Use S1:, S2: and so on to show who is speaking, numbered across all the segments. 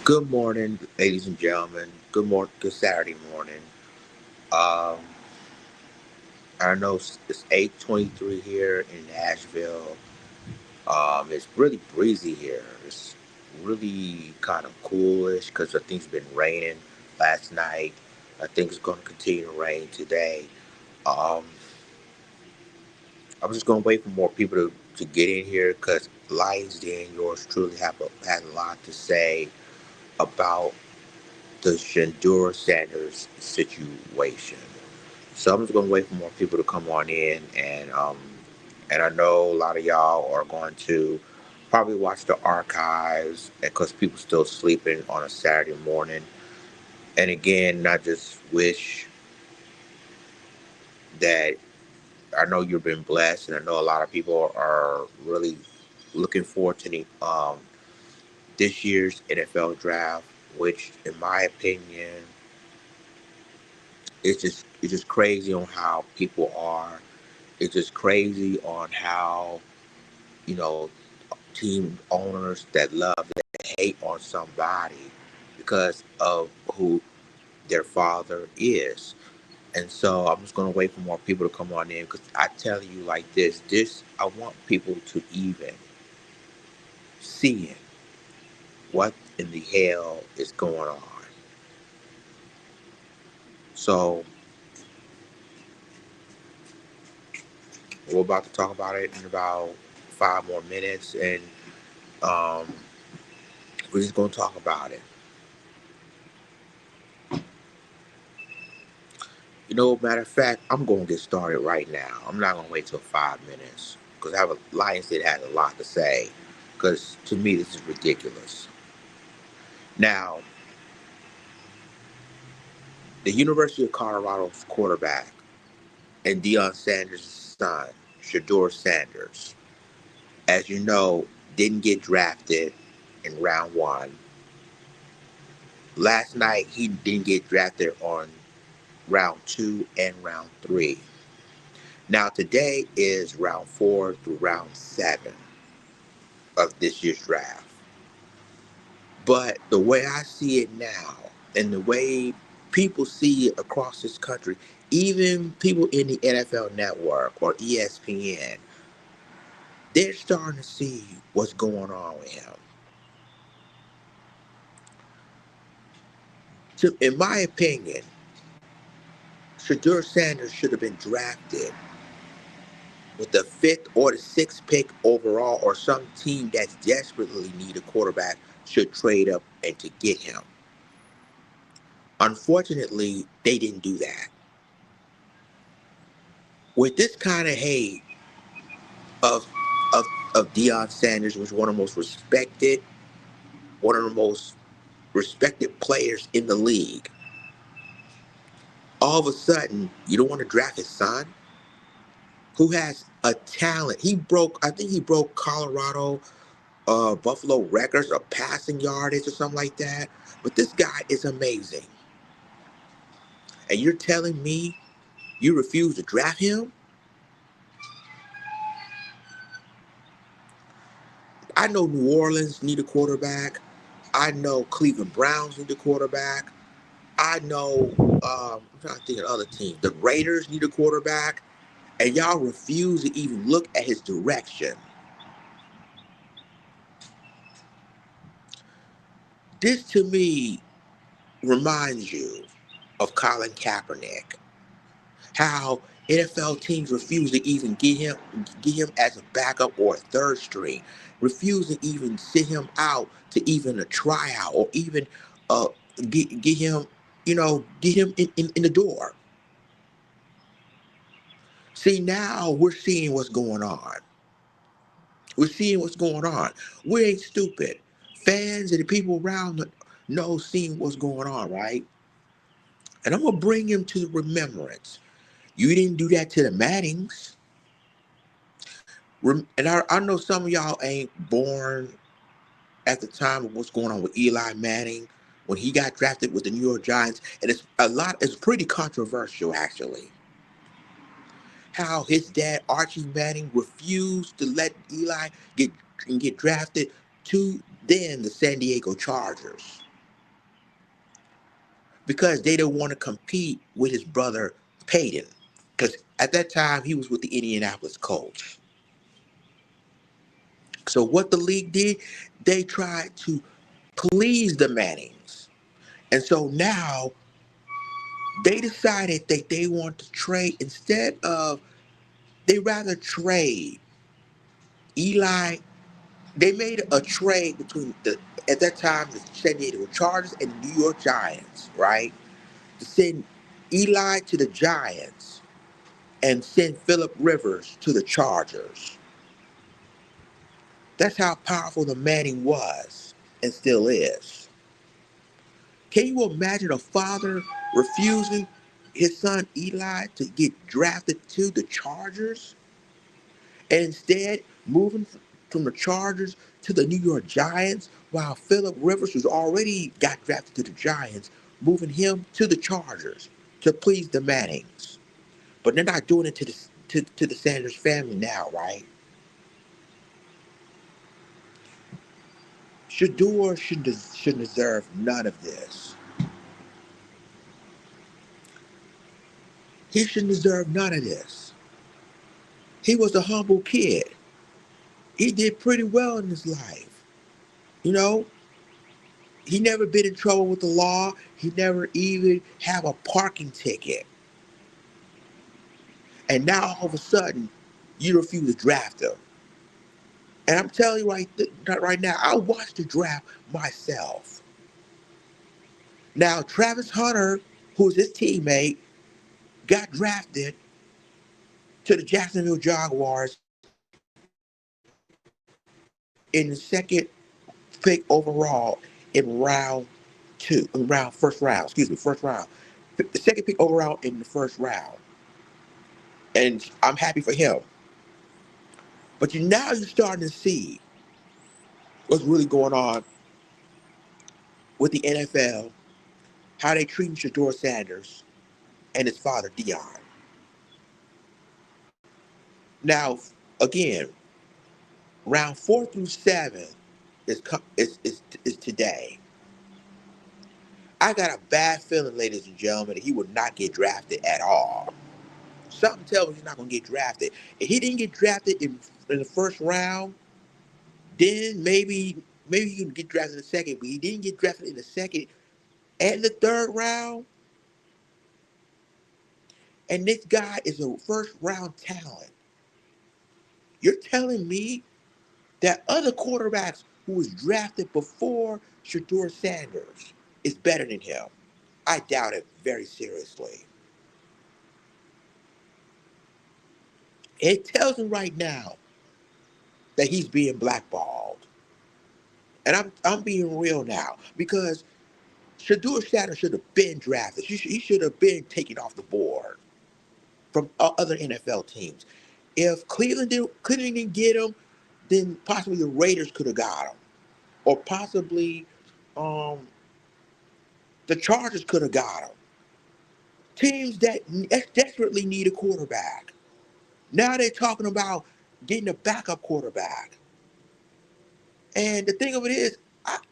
S1: Good morning, ladies and gentlemen. Good Saturday morning. Um, I know it's 8:23 here in Nashville. It's really breezy here. It's really kind of coolish because I think it's been raining last night. I think it's going to continue to rain today. Um, I'm just going to wait for more people to get in here because Lions Den, yours truly, had a lot to say about the Shedeur Sanders situation. So I'm just gonna wait for more people to come on in, and I know a lot of y'all are going to probably watch the archives because people still sleeping on a Saturday morning. And again, I just wish that I know you've been blessed, and I know a lot of people are really looking forward to this year's NFL draft, which, in my opinion, it's just crazy on how people are. It's just crazy on how you know team owners that love to hate on somebody because of who their father is. And so I'm just gonna wait for more people to come on in because I tell you like this I want people to even see what in the hell is going on. So we're about to talk about it in about 5 more minutes, and um, we're just gonna talk about it. Matter of fact, I'm going to get started right now. I'm not going to wait till 5 minutes because I have a Lions that has a lot to say. Because to me, this is ridiculous. Now, the University of Colorado's quarterback and Deion Sanders' son, Shedeur Sanders, as you know, didn't get drafted in round one. Last night, he didn't get drafted on round two and round three. Now, today is round four through round seven of this year's draft. But the way I see it now, and the way people see it across this country, even people in the NFL Network or ESPN, they're starting to see what's going on with him. So, in my opinion, Shedeur Sanders should have been drafted with the fifth or the sixth pick overall, or some team that desperately need a quarterback should trade up and to get him. Unfortunately, they didn't do that. With this kind of hate of of of Deion Sanders, was one of the most respected players in the league. All of a sudden, you don't want to draft his son, who has a talent. I think he broke Colorado, Buffalo records of passing yardage or something like that. But this guy is amazing, and you're telling me you refuse to draft him? I know New Orleans need a quarterback. I know Cleveland Browns need a quarterback. I know, I'm trying to think of other teams. The Raiders need a quarterback, and y'all refuse to even look at his direction. This to me reminds you of Colin Kaepernick. How NFL teams refuse to even get him as a backup or a third string, refuse to even sit him out to even a tryout or even uh, get him, get him in the door. See, now we're seeing what's going on. We're seeing what's going on. We ain't stupid. Fans and the people around know seeing what's going on, right? And I'm gonna bring him to remembrance. You didn't do that to the Mannings. And I know some of y'all ain't born at the time of what's going on with Eli Manning when he got drafted with the New York Giants, and it's pretty controversial actually. How his dad Archie Manning refused to let Eli get drafted to then the San Diego Chargers. because they didn't want to compete with his brother Peyton. Because at that time he was with the Indianapolis Colts. So what the league did, they tried to please the Mannings. And so now they decided that they want to trade instead of they rather trade Eli. They made a trade between the at that time the San Diego Chargers and the New York Giants, right? To send Eli to the Giants and send Phillip Rivers to the Chargers. That's how powerful the Manning was and still is. Can you imagine a father refusing his son Eli to get drafted to the Chargers and instead moving from the Chargers to the New York Giants while Phillip Rivers, who's already got drafted to the Giants, moving him to the Chargers to please the Mannings? But they're not doing it to the Sanders family now, right? Shedeur should deserve none of this. He shouldn't deserve none of this. He was a humble kid. He did pretty well in his life. You know, he never been in trouble with the law. He never even have a parking ticket. And now all of a sudden, you refuse to draft him. And I'm telling you right now, I watched the draft myself. Now, Travis Hunter, who's his teammate, got drafted to the Jacksonville Jaguars in the second pick overall in round two, first round, first round. The second pick overall in the first round. And I'm happy for him. But now you're starting to see what's really going on with the NFL, how they treating Shedeur Sanders and his father, Dion. Now, again, round 4 through 7 is today. I got a bad feeling, ladies and gentlemen, that he would not get drafted at all. Something tells me he's not going to get drafted. If he didn't get drafted in the first round, then maybe he can get drafted in the second. But he didn't get drafted in the second and the third round. And this guy is a first round talent. You're telling me that other quarterbacks who was drafted before Shedeur Sanders is better than him? I doubt it very seriously. It tells him right now that he's being blackballed. And I'm being real now because Shedeur Sanders should have been drafted. He should have been taken off the board from other NFL teams. If Cleveland didn't get him, then possibly the Raiders could have got him, or possibly um, the Chargers could have got him. Teams that desperately need a quarterback. Now they're talking about getting a backup quarterback. And the thing of it is,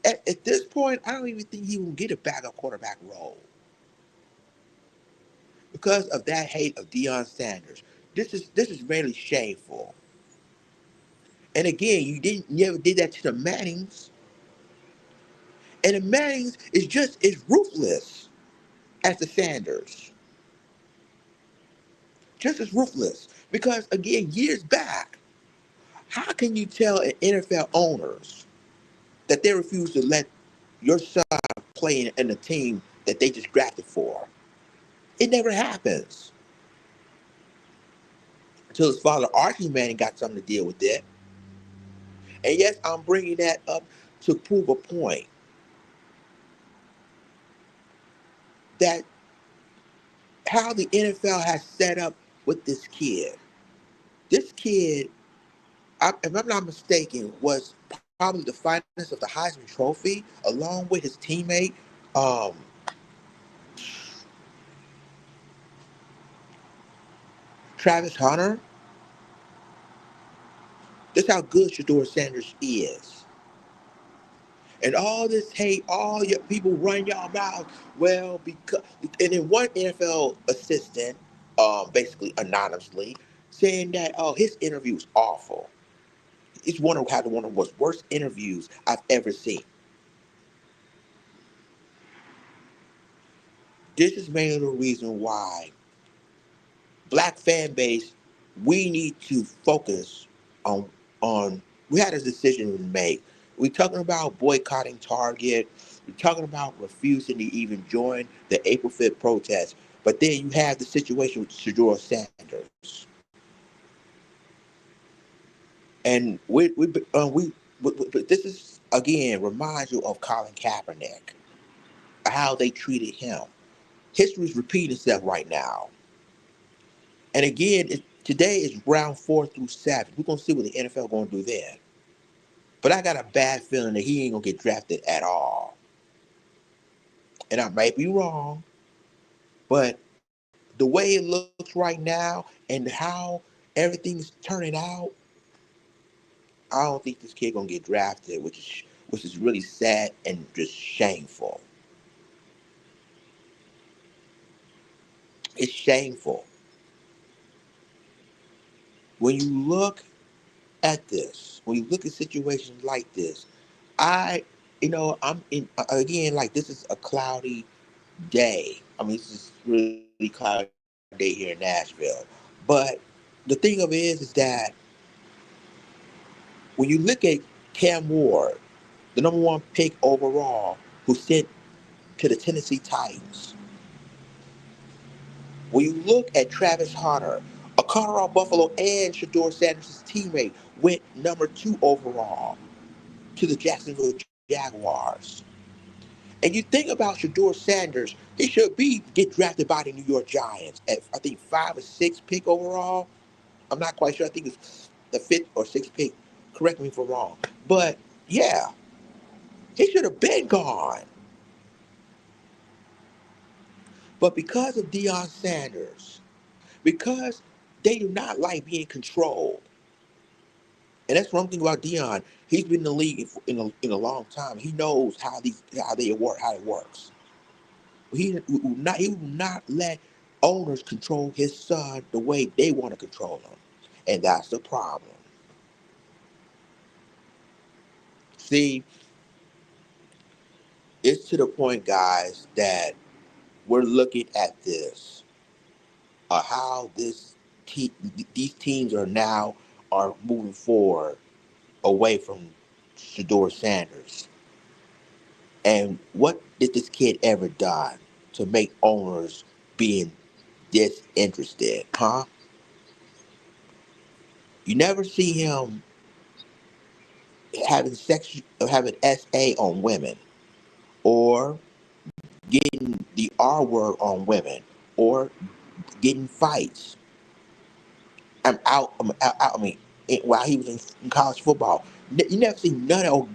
S1: at this point, I don't even think he will get a backup quarterback role because of that hate of Deion Sanders. This is really shameful. And again, you never did that to the Mannings. And the Mannings is just as ruthless as the Sanders. Just as ruthless. Because again, years back, how can you tell an NFL owners that they refuse to let your son play in a team that they just drafted for? It never happens. Until his father, Archie Manning, got something to deal with it. And yes, I'm bringing that up to prove a point that how the NFL has set up with this kid. This kid, if I'm not mistaken, was probably the finalist of the Heisman Trophy, along with his teammate, um, Travis Hunter. That's how good Shedeur Sanders is. And all this hate, all your people run y'all mouth. Well, because and then one NFL assistant, basically anonymously, saying that his interview was awful. It's one of the worst interviews I've ever seen. This is mainly the reason why black fan base, we need to focus on we had a decision to make. We're talking about boycotting Target. We're talking about refusing to even join the April 5th protest. But then you have the situation with Shedeur Sanders, and but this is again reminds you of Colin Kaepernick, how they treated him. History is repeating itself right now. And again, today is round 4 through 7. We're gonna see what the NFL gonna do there. But I got a bad feeling that he ain't gonna get drafted at all. And I might be wrong, but the way it looks right now and how everything's turning out, I don't think this kid gonna get drafted, which is really sad and just shameful. It's shameful when you look at this. When you look at situations like this, I, I'm in again. Like this is a cloudy day. I mean, it's just really cloudy day here in Nashville. But the thing of it is that when you look at Cam Ward, the #1 pick overall, who sent to the Tennessee Titans, when you look at Travis Hunter, a Colorado Buffalo and Shedeur Sanders' teammate, went #2 overall to the Jacksonville Jaguars. And you think about Shedeur Sanders, he should be get drafted by the New York Giants at I think 5 or 6 pick overall. I'm not quite sure. I think it's the 5th or 6th pick. Correct me if I'm wrong. But yeah, he should have been gone. But because of Deion Sanders, because they do not like being controlled, and that's one thing about Deion. He's been in the league in a long time. He knows how it works. He will not let owners control his son the way they want to control him, and that's the problem. See, it's to the point, guys, that we're looking at this, how these teams are moving forward away from Shedeur Sanders, and what did this kid ever done to make owners being disinterested, huh? You never see him having sex, having SA on women, or getting the R word on women, or getting fights. I mean, while he was in college football, you never see none of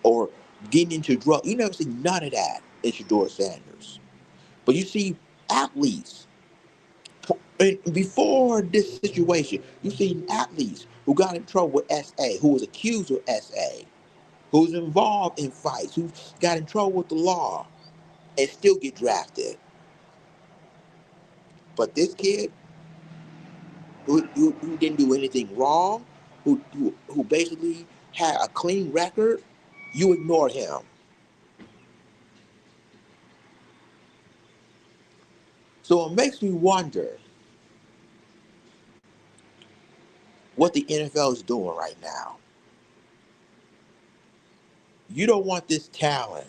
S1: or getting into drugs. You never see none of that in Shedeur Sanders. But you see athletes, and before this situation, you see athletes who got in trouble with SA, who was accused of SA, who's involved in fights, who got in trouble with the law, and still get drafted. But this kid, who didn't do anything wrong, who basically had a clean record, you ignore him. So it makes me wonder what the NFL is doing right now. You don't want this talent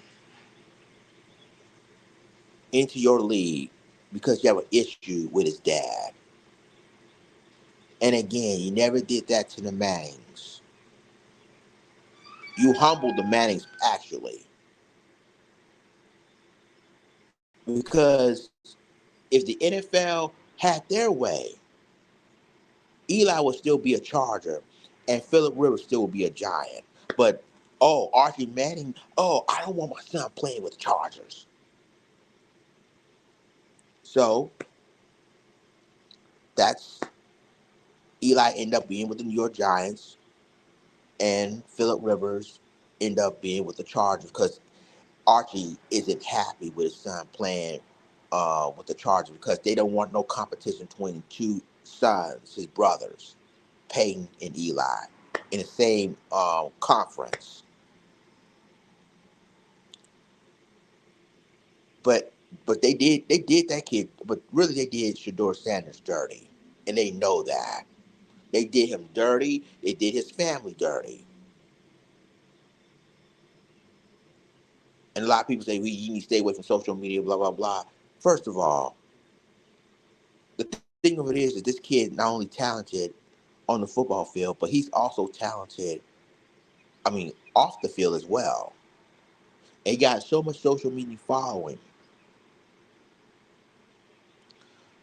S1: into your league because you have an issue with his dad. And again, you never did that to the Mannings. You humbled the Mannings, actually, because if the NFL had their way, Eli would still be a Charger, and Philip Rivers still would be a Giant. But Archie Manning, I don't want my son playing with Chargers. So that's Eli ended up being with the New York Giants, and Philip Rivers end up being with the Chargers because Archie isn't happy with his son playing with the Chargers because they don't want no competition between two sons, his brothers, Peyton and Eli, in the same conference. But they did that kid, but really they did Shedeur Sanders dirty, and they know that they did him dirty. They did his family dirty, and a lot of people say we you need to stay away from social media, blah blah blah. First of all, the thing of it is that this kid not only talented on the football field, but he's also talented. I mean, off the field as well. And he got so much social media following.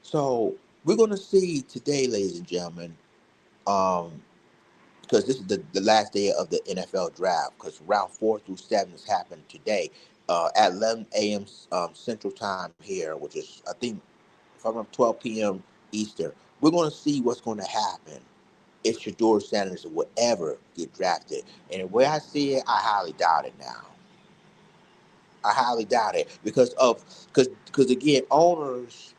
S1: So we're gonna see today, ladies and gentlemen, um, because this is the last day of the NFL draft. Because round 4 through 7 has happened today at 11 a.m. Central Time here, which is I think if I'm 12 p.m. Eastern. We're going to see what's going to happen if Shedeur Sanders would ever get drafted. And the way I see it, I highly doubt it now. I highly doubt it because again, owners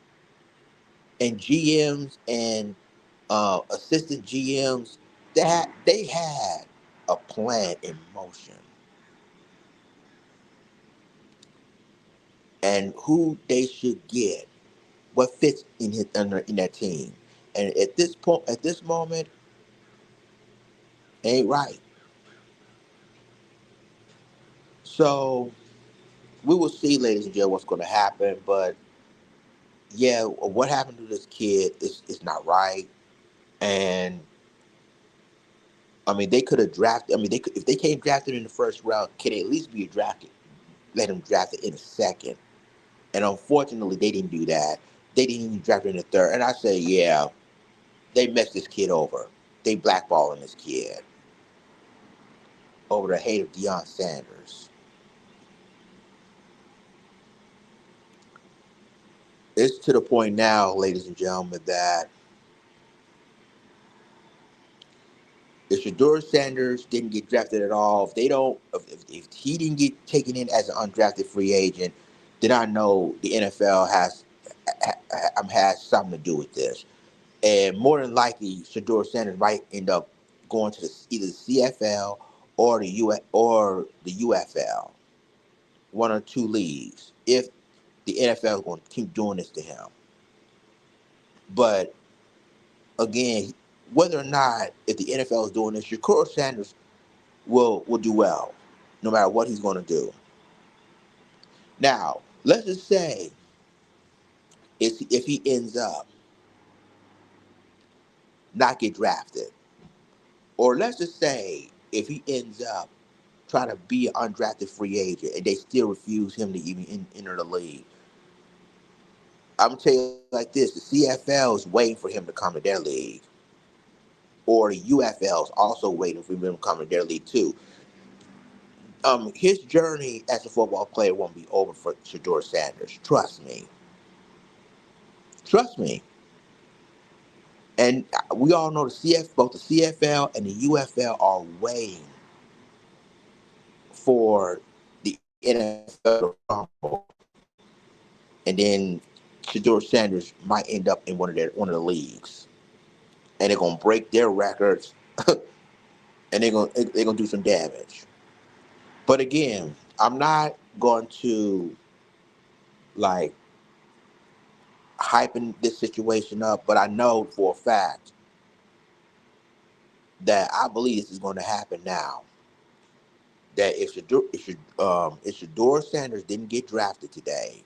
S1: and GMs and assistant GMs that they had a plan in motion and who they should get, what fits in that team. And at this point, at this moment, ain't right. So we will see, ladies and gentlemen, what's going to happen. But yeah, what happened to this kid is not right. And I mean, they could have drafted. I mean, they could if they came drafted in the first round, can they at least be drafted? Let them draft it in the second. And unfortunately, they didn't do that. They didn't even draft it in the third. And I say, yeah, they messed this kid over. They blackballing this kid over the hate of Deion Sanders. It's to the point now, ladies and gentlemen, that if Shedeur Sanders didn't get drafted at all, if they don't, if he didn't get taken in as an undrafted free agent, then I know the NFL has something to do with this. And more than likely, Shedeur Sanders might end up going to either the CFL or the UFL, one or two leagues, if the NFL is going to keep doing this to him. But again, whether or not if the NFL is doing this, Shedeur Sanders will do well, no matter what he's going to do. Now, let's just say if he ends up not get drafted, or let's just say if he ends up trying to be an undrafted free agent and they still refuse him to even enter the league. I'm gonna tell you like this: the CFL is waiting for him to come to their league, or the UFL is also waiting for him to come to their league too. His journey as a football player won't be over for Shedeur Sanders. Trust me. Trust me. And we all know both the CFL and the UFL are waiting for the NFL to crumble, and then Shedeur Sanders might end up in one of the leagues, and they're gonna break their records, and they're gonna do some damage. But again, I'm not going to like hyping this situation up, but I know for a fact that I believe this is going to happen now. That if Shedeur Sanders didn't get drafted today,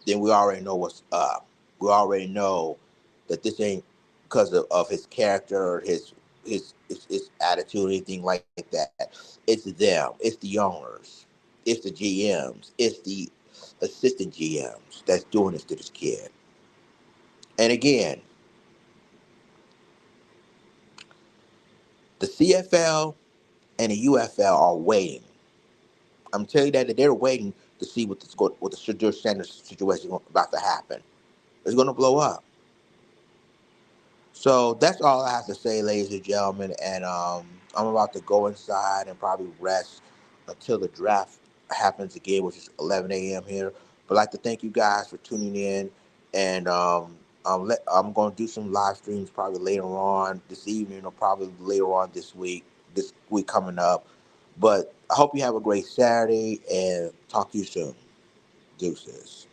S1: then we already know what's up. We already know that this ain't because of his character, his attitude, anything like that. It's them. It's the owners. It's the GMs. It's the assistant GMs that's doing this to this kid. And again, the CFL and the UFL are waiting. I'm telling you that they're waiting to see what the Shedeur Sanders situation is about to happen. It's going to blow up. So that's all I have to say, ladies and gentlemen. And I'm about to go inside and probably rest until the draft happens again, which is 11 a.m. here. But I'd like to thank you guys for tuning in. And I'm going to do some live streams probably later on this evening or probably later on this week coming up. But I hope you have a great Saturday and talk to you soon. Deuces.